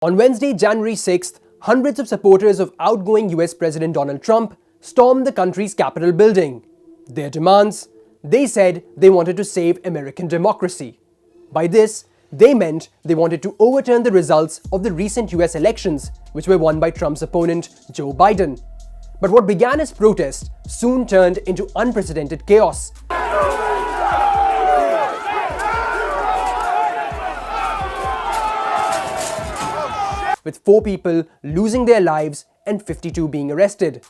On Wednesday, January 6th, hundreds of supporters of outgoing US President Donald Trump stormed the country's Capitol building. Their demands? They said they wanted to save American democracy. By this, they meant they wanted to overturn the results of the recent US elections, which were won by Trump's opponent, Joe Biden. But what began as protest soon turned into unprecedented chaos. With 4 people losing their lives and 52 being arrested.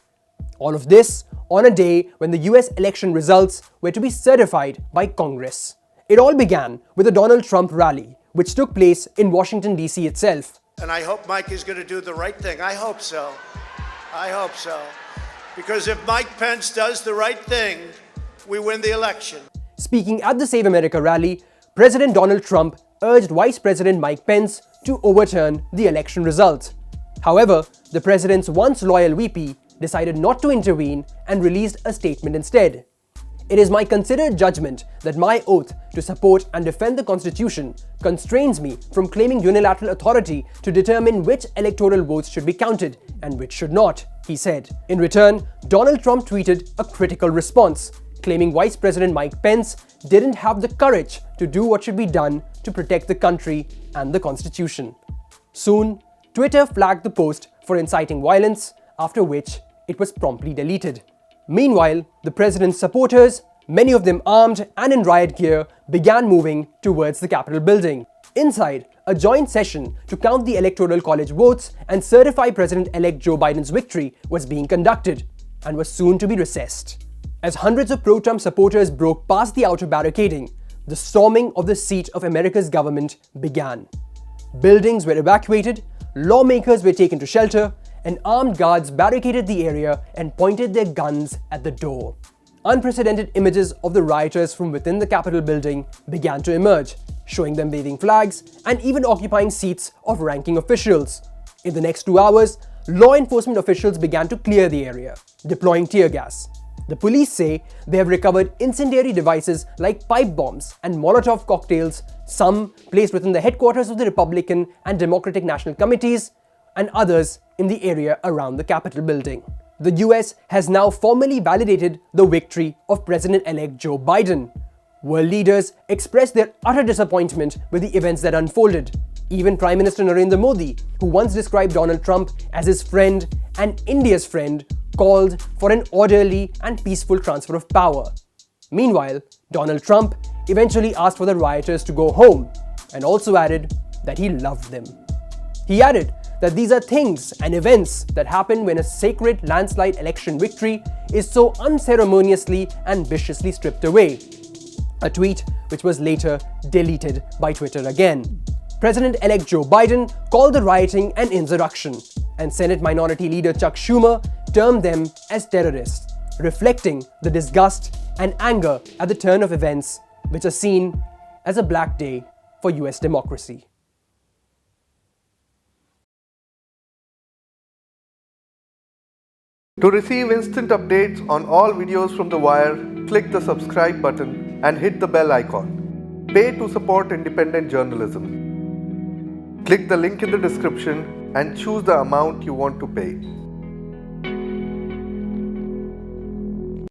All of this on a day when the US election results were to be certified by Congress. It all began with a Donald Trump rally, which took place in Washington, D.C. itself. And I hope Mike is going to do the right thing. I hope so. I hope so. Because if Mike Pence does the right thing, we win the election. Speaking at the Save America rally, President Donald Trump urged Vice President Mike Pence to overturn the election result. However, the president's once loyal VP decided not to intervene and released a statement instead. It is my considered judgment that my oath to support and defend the Constitution constrains me from claiming unilateral authority to determine which electoral votes should be counted and which should not, he said. In return, Donald Trump tweeted a critical response, claiming Vice President Mike Pence didn't have the courage to do what should be done to protect the country and the Constitution. Soon, Twitter flagged the post for inciting violence, after which it was promptly deleted. Meanwhile, the president's supporters, many of them armed and in riot gear, began moving towards the Capitol building. Inside, a joint session to count the Electoral College votes and certify President-elect Joe Biden's victory was being conducted and was soon to be recessed. As hundreds of pro-Trump supporters broke past the outer barricading, the storming of the seat of America's government began. Buildings were evacuated, lawmakers were taken to shelter, and armed guards barricaded the area and pointed their guns at the door. Unprecedented images of the rioters from within the Capitol building began to emerge, showing them waving flags and even occupying seats of ranking officials. In the next 2 hours, law enforcement officials began to clear the area, deploying tear gas. The police say they have recovered incendiary devices like pipe bombs and Molotov cocktails, some placed within the headquarters of the Republican and Democratic National Committees, and others in the area around the Capitol building. The US has now formally validated the victory of President-elect Joe Biden. World leaders expressed their utter disappointment with the events that unfolded. Even Prime Minister Narendra Modi, who once described Donald Trump as his friend and India's friend, called for an orderly and peaceful transfer of power. Meanwhile, Donald Trump eventually asked for the rioters to go home and also added that he loved them. He added that these are things and events that happen when a sacred landslide election victory is so unceremoniously and viciously stripped away. A tweet which was later deleted by Twitter again. President-elect Joe Biden called the rioting an insurrection, and Senate Minority Leader Chuck Schumer termed them as terrorists, reflecting the disgust and anger at the turn of events which are seen as a black day for US democracy. To receive instant updates on all videos from The Wire, click the subscribe button and hit the bell icon. Pay to support independent journalism. Click the link in the description and choose the amount you want to pay.